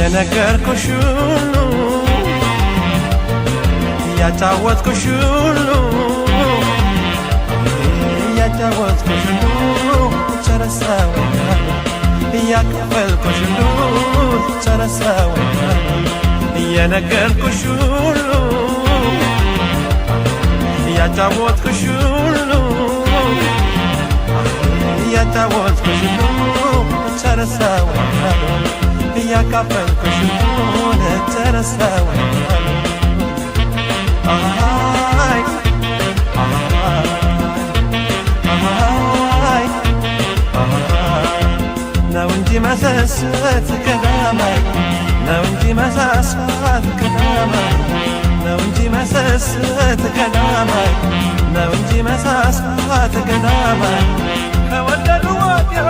የነገርኩሽ ሁሉ ያጫወትኩሽ ሁሉ ያጫወትኩሽ ሁሉ ጨረሰው ያከፈልኩሽ ሁሉ ጨረሰው የነገርኩሽ ሁሉ ያጫወትኩሽ ሁሉ ያጫወትኩሽ ሁሉ ጨረሰው ያከፈልኩሽ ሁሉ ጨረሰው ነው እንጂ መሰሰት ከዳማይ ነው እንጂ መሳሳት ከዳማይ ነው እንጂ መሰሰት ከዳማይ ነው እንጂ መሳሳት ከዳማይ ከወደዱ ወዲያ